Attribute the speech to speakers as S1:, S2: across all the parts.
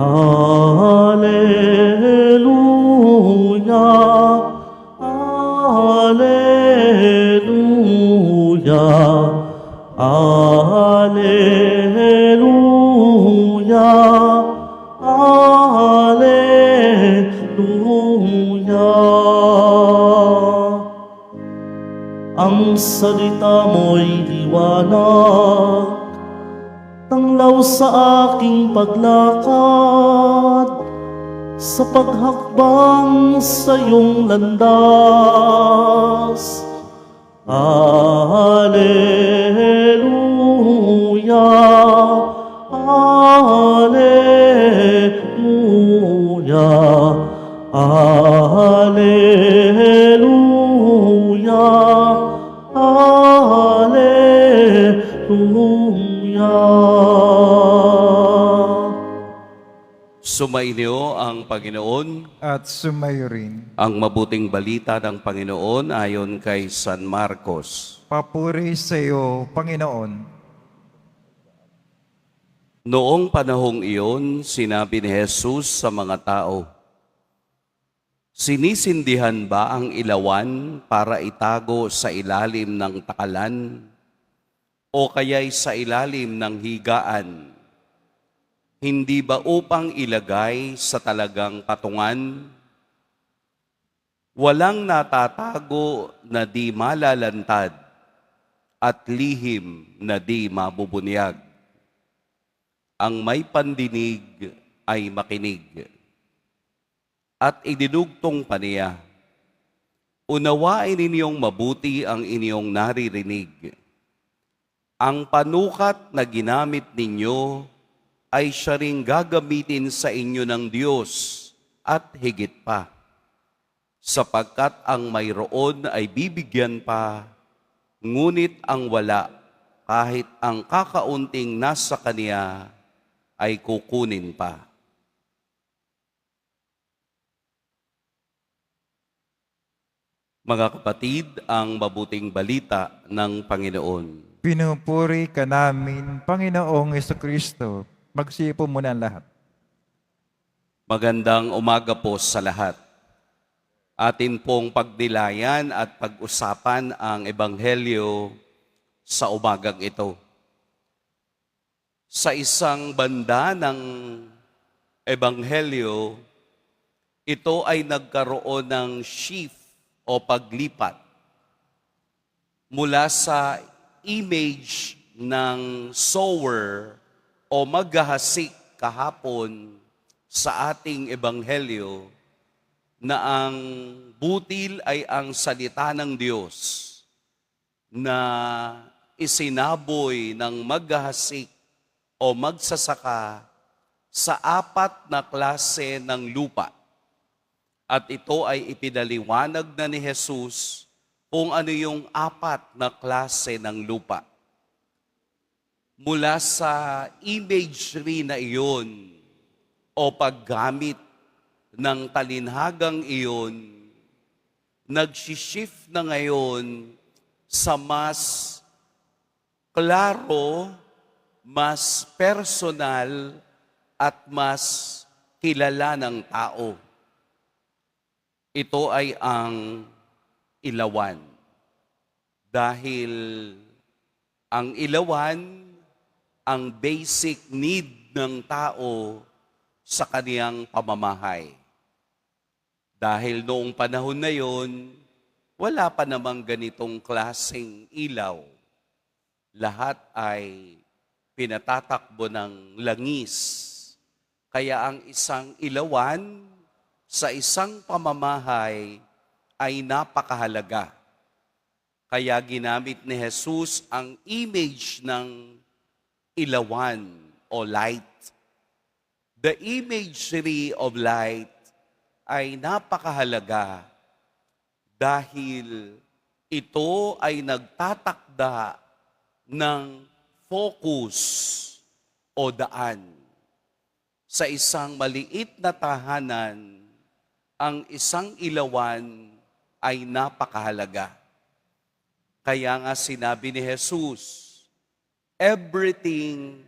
S1: Alleluia, Alleluia, Alleluia, Alleluia. Ang salita mo'y liwanag, tanglaw sa aking paglakad, sa paghakbang sa iyong landas. Alleluia, Alleluia, Alleluia, Alleluia.
S2: Sumainyo ang Panginoon,
S3: At sumayo rin.
S2: ang mabuting balita ng Panginoon ayon kay San Marcos.
S3: Papuri sa iyo, Panginoon.
S2: Noong panahong iyon, sinabi ni Jesus sa mga tao, "Sinisindihan ba ang ilawan para itago sa ilalim ng takalan o kaya'y sa ilalim ng higaan? Hindi ba upang ilagay sa talagang patungan? Walang natatago na di malalantad at lihim na di mabubunyag. Ang may pandinig ay makinig." At idinugtong pa niya, "Unawain ninyong mabuti ang inyong naririnig. Ang panukat na ginamit ninyo ay siya ring gagamitin sa inyo ng Diyos at higit pa, sapagkat ang mayroon ay bibigyan pa, ngunit ang wala, kahit ang kakaunting nasa kaniya, ay kukunin pa." Mga kapatid, ang mabuting balita ng Panginoon.
S3: Pinupuri ka namin, Panginoong Jesucristo. Magsipo muna ang lahat.
S2: Magandang umaga po sa lahat. Atin pong pagnilayan at pag-usapan ang Ebanghelyo sa umagang ito. Sa isang banda ng Ebanghelyo, ito ay nagkaroon ng shift o paglipat mula sa image ng sower o maghahasik kahapon sa ating ebanghelyo na ang butil ay ang salita ng Diyos na isinaboy ng maghahasik o magsasaka sa apat na klase ng lupa. At ito ay ipinaliwanag na ni Jesus kung ano yung apat na klase ng lupa. Mula sa imagery na iyon o paggamit ng talinhagang iyon, nagsishift na ngayon sa mas klaro, mas personal at mas kilala ng tao. Ito ay ang ilawan. Dahil ang ilawan, ang basic need ng tao sa kaniyang pamamahay. Dahil noong panahon na yon, wala pa namang ganitong klaseng ilaw. Lahat ay pinatatakbo ng langis. Kaya ang isang ilawan sa isang pamamahay ay napakahalaga. Kaya ginamit ni Jesus ang image ng ilawan o light. The imagery of light ay napakahalaga dahil ito ay nagtatakda ng focus o daan. Sa isang maliit na tahanan, ang isang ilawan ay napakahalaga. Kaya nga sinabi ni Jesus, everything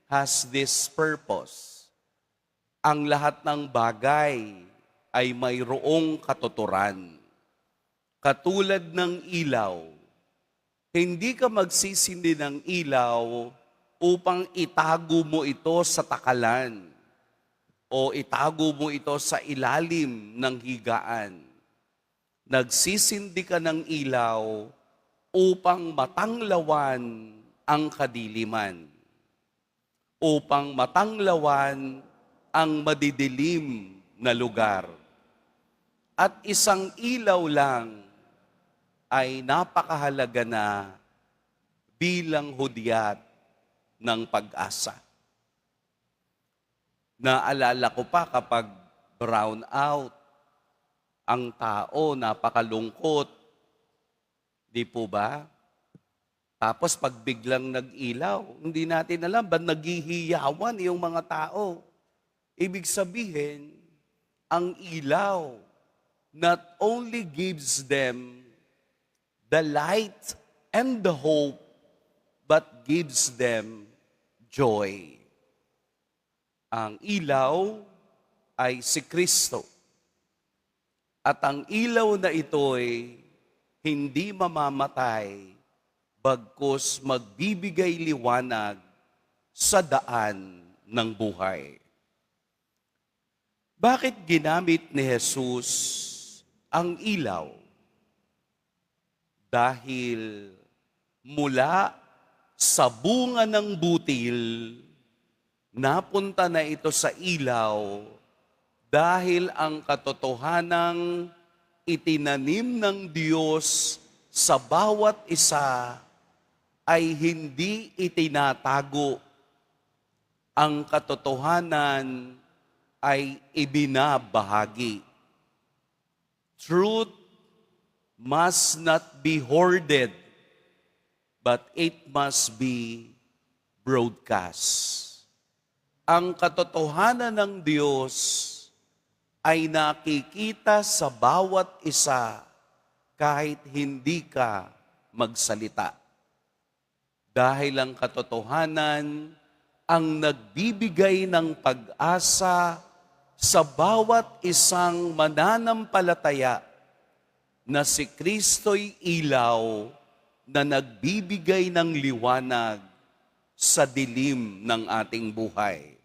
S2: has this purpose. ang lahat ng bagay ay mayroong katuturan. Katulad ng ilaw, hindi ka magsisindi ng ilaw upang itago mo ito sa takalan o itago mo ito sa ilalim ng higaan. Nagsisindi ka ng ilaw upang matanglawan ang kadiliman, upang matanglawan ang madidilim na lugar. At isang ilaw lang ay napakahalaga na bilang hudyat ng pag-asa. Naalala ko pa kapag brown out, ang tao napakalungkot, di po ba? Tapos pag biglang nag-ilaw, hindi natin alam ba't naghihiyawan yung mga tao. Ibig sabihin, ang ilaw not only gives them the light and the hope, but gives them joy. Ang ilaw ay si Kristo. At ang ilaw na ito'y hindi mamamatay, bagkus magbibigay liwanag sa daan ng buhay. Bakit ginamit ni Jesus ang ilaw? Dahil mula sa bunga ng butil, napunta na ito sa ilaw dahil ang katotohanang itinanim ng Diyos sa bawat isa ay hindi itinatago. Ang katotohanan ay ibinabahagi. Truth must not be hoarded, but it must be broadcast. Ang katotohanan ng Diyos ay nakikita sa bawat isa kahit hindi ka magsalita. Dahil ang katotohanan ang nagbibigay ng pag-asa sa bawat isang mananampalataya na si Kristo'y ilaw na nagbibigay ng liwanag sa dilim ng ating buhay.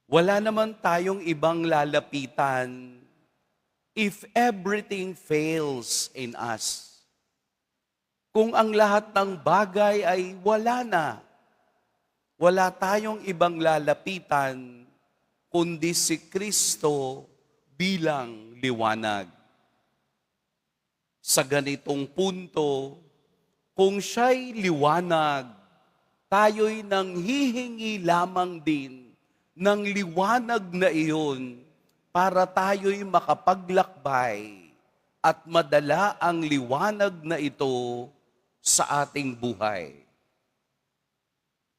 S2: Wala naman tayong ibang lalapitan if everything fails in us. Kung ang lahat ng bagay ay wala na, wala tayong ibang lalapitan kundi si Kristo bilang liwanag. Sa ganitong punto, kung siya'y liwanag, tayo'y nanghihingi lamang din ng liwanag na iyon para tayo'y makapaglakbay at madala ang liwanag na ito sa ating buhay.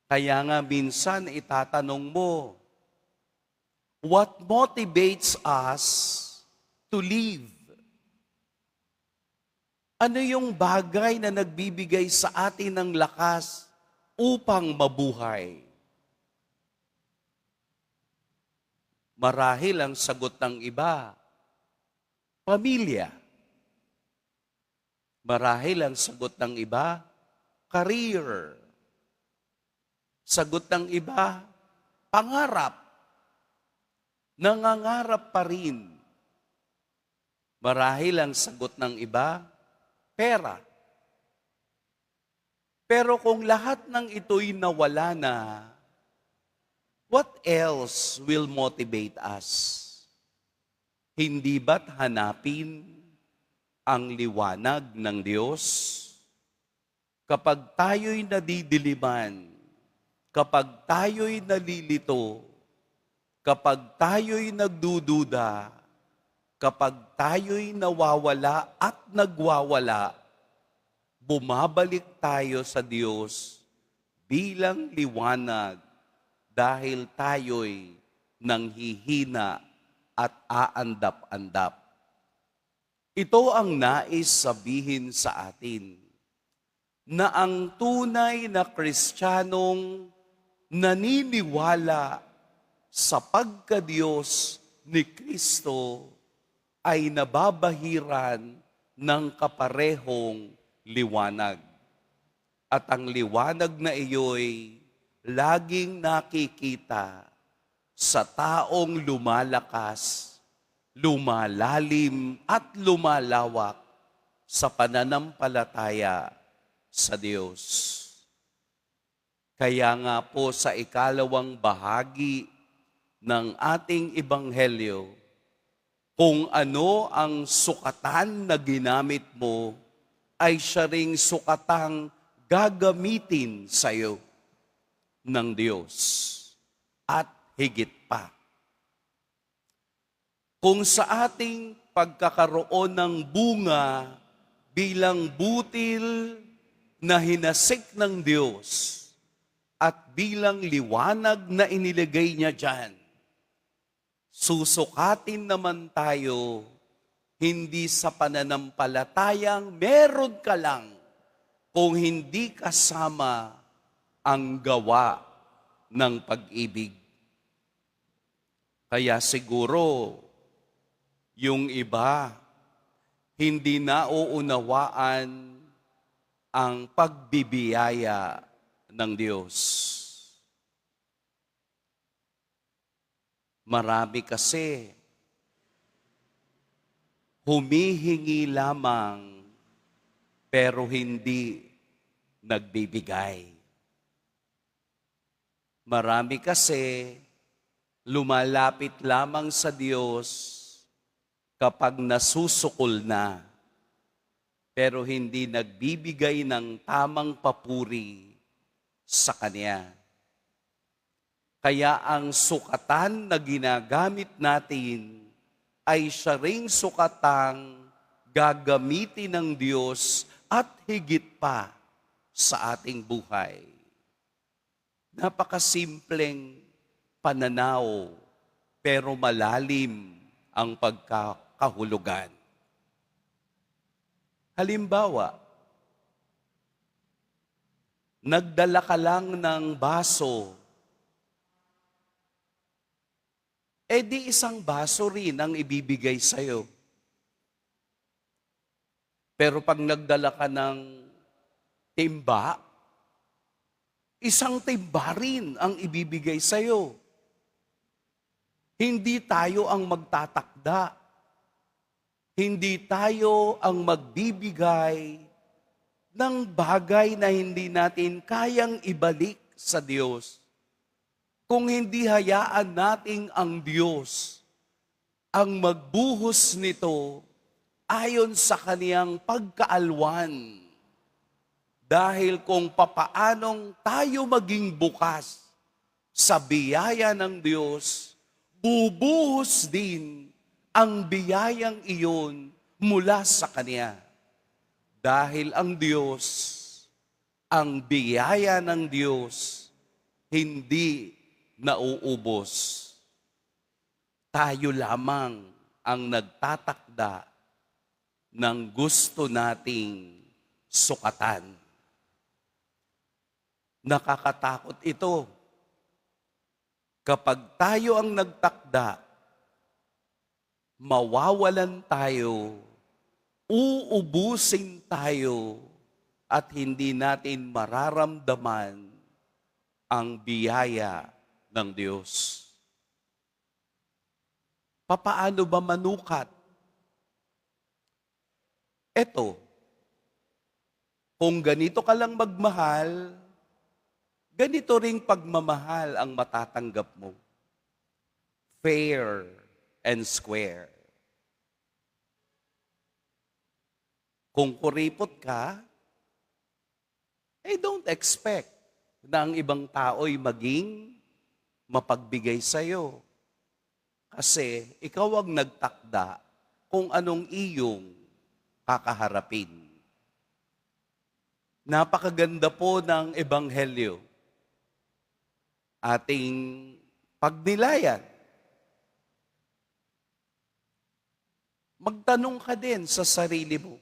S2: Kaya nga minsan itatanong mo, what motivates us to live? Ano yung bagay na nagbibigay sa atin ng lakas upang mabuhay? Marahil ang sagot ng iba, pamilya. Marahil ang sagot ng iba, career. Sagot ng iba, pangarap. Nangangarap pa rin. Marahil ang sagot ng iba, pera. Pero kung lahat ng ito'y nawala na, what else will motivate us? Hindi ba't hanapin ang liwanag ng Diyos? Kapag tayo'y nadidiliman, kapag tayo'y nalilito, kapag tayo'y nagdududa, kapag tayo'y nawawala at nagwawala, bumabalik tayo sa Diyos bilang liwanag dahil tayo'y nanghihina at aandap-andap. Ito ang nais sabihin sa atin, na ang tunay na Kristiyanong naniniwala sa pagka-Diyos ni Kristo ay nababahiran ng kaparehong liwanag. At ang liwanag na iyo'y laging nakikita sa taong lumalakas, lumalalim at lumalawak sa pananampalataya sa Diyos. Kaya nga po sa ikalawang bahagi ng ating ebanghelyo, kung ano ang sukatan na ginamit mo, ay siya ring sukatang gagamitin sa iyo ng Diyos at higit pa. Kung sa ating pagkakaroon ng bunga bilang butil na hinasik ng Diyos at bilang liwanag na inilagay niya dyan, susukatin naman tayo hindi sa pananampalatayang meron ka lang, kung hindi kasama ang gawa ng pag-ibig. Kaya siguro, yung iba, hindi nauunawaan ang pagbibiyaya ng Diyos. Marami kasi humihingi lamang pero hindi nagbibigay. Marami kasi lumalapit lamang sa Diyos kapag nasusukol na, pero hindi nagbibigay ng tamang papuri sa Kanya. Kaya ang sukatan na ginagamit natin ay siya ring sukatang gagamitin ng Diyos at higit pa sa ating buhay. Napakasimpleng pananaw, pero malalim ang pagkakahulugan. Halimbawa, nagdala ka lang ng baso, di isang baso rin ang ibibigay sa'yo. Pero pag nagdala ka ng timba, isang timba rin ang ibibigay sa'yo. Hindi tayo ang magtatakda. Hindi tayo ang magbibigay ng bagay na hindi natin kayang ibalik sa Diyos. Kung hindi hayaan nating ang Diyos ang magbuhos nito ayon sa kaniyang pagkaalwan. Dahil kung papaanong tayo maging bukas sa biyaya ng Diyos, bubuhos din ang biyayang iyon mula sa Kanya. Dahil ang Diyos, ang biyaya ng Diyos, hindi nauubos. Tayo lamang ang nagtatakda ng gusto nating sukatan. Nakakatakot ito. Kapag tayo ang nagtakda, mawawalan tayo, uubusin tayo, at hindi natin mararamdaman ang biyaya ng Diyos. Papaano ba manukat? Eto, kung ganito ka lang magmahal, ganito ring pagmamahal ang matatanggap mo. Fair and square. Kung kuripot ka, don't expect na ang ibang tao'y maging mapagbigay sa'yo. Kasi ikaw ang nagtakda kung anong iyong kakaharapin. Napakaganda po ng Ebanghelyo. Ating pagnilayan. Magtanong ka din sa sarili mo.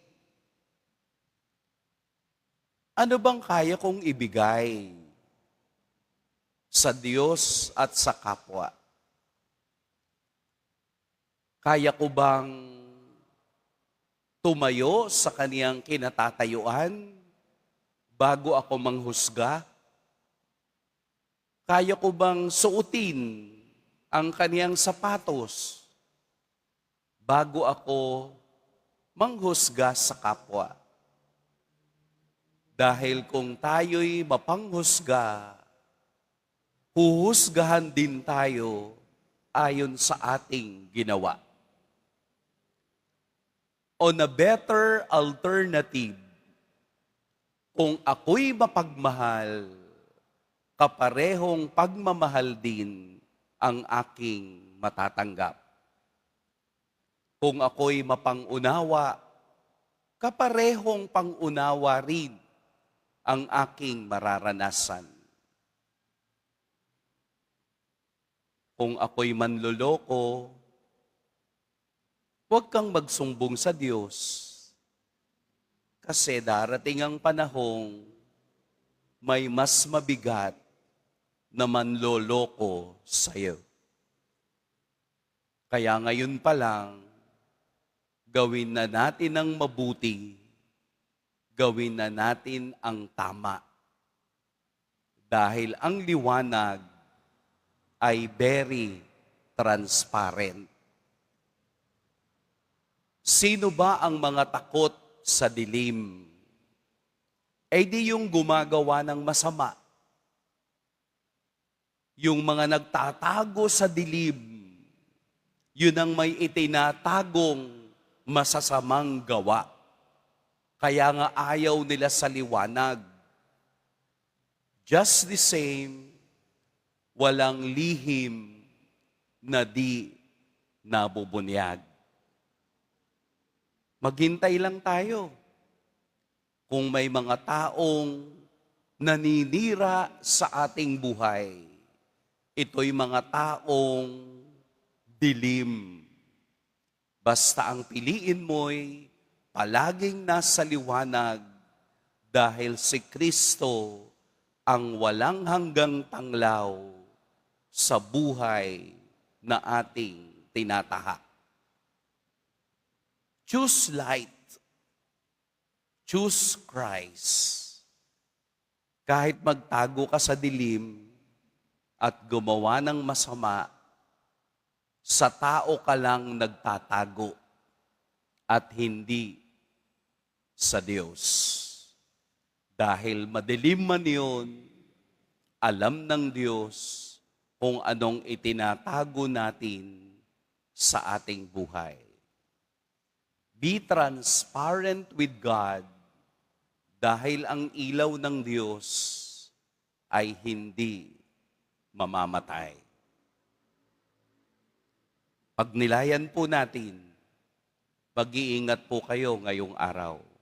S2: Ano bang kaya kong ibigay sa Diyos at sa kapwa? Kaya ko bang tumayo sa kaniyang kinatatayuan bago ako manghusga? Kaya ko bang suotin ang kaniyang sapatos bago ako manghusga sa kapwa? Dahil kung tayo'y mapanghusga, huhusgahan din tayo ayon sa ating ginawa. On a better alternative, kung ako'y mapagmahal, kaparehong pagmamahal din ang aking matatanggap. Kung ako'y mapangunawa, kaparehong pangunawa rin ang aking mararanasan. Kung ako'y manloloko, huwag kang magsumbong sa Diyos. Kasi darating ang panahong may mas mabigat na manloloko sa'yo. Kaya ngayon pa lang, gawin na natin ang mabuti, gawin na natin ang tama. Dahil ang liwanag ay very transparent. Sino ba ang mga takot sa dilim? Eh di yung gumagawa ng masama. Yung mga nagtatago sa dilim, yun ang may itinatagong masasamang gawa. Kaya nga ayaw nila sa liwanag. Just the same, walang lihim na di nabubunyag. Maghintay lang tayo. Kung may mga taong naninira sa ating buhay, ito'y mga taong dilim. Basta ang piliin mo'y palaging nasa liwanag dahil si Kristo ang walang hanggang tanglaw sa buhay na ating tinatahak. Choose light. Choose Christ. Kahit magtago ka sa dilim at gumawa ng masama, sa tao ka lang nagtatago at hindi sa Diyos. Dahil madilim man yun, alam ng Diyos kung anong itinatago natin sa ating buhay. Be transparent with God dahil ang ilaw ng Diyos ay hindi mamamatay. Pagnilayan po natin, mag-iingat po kayo ngayong araw.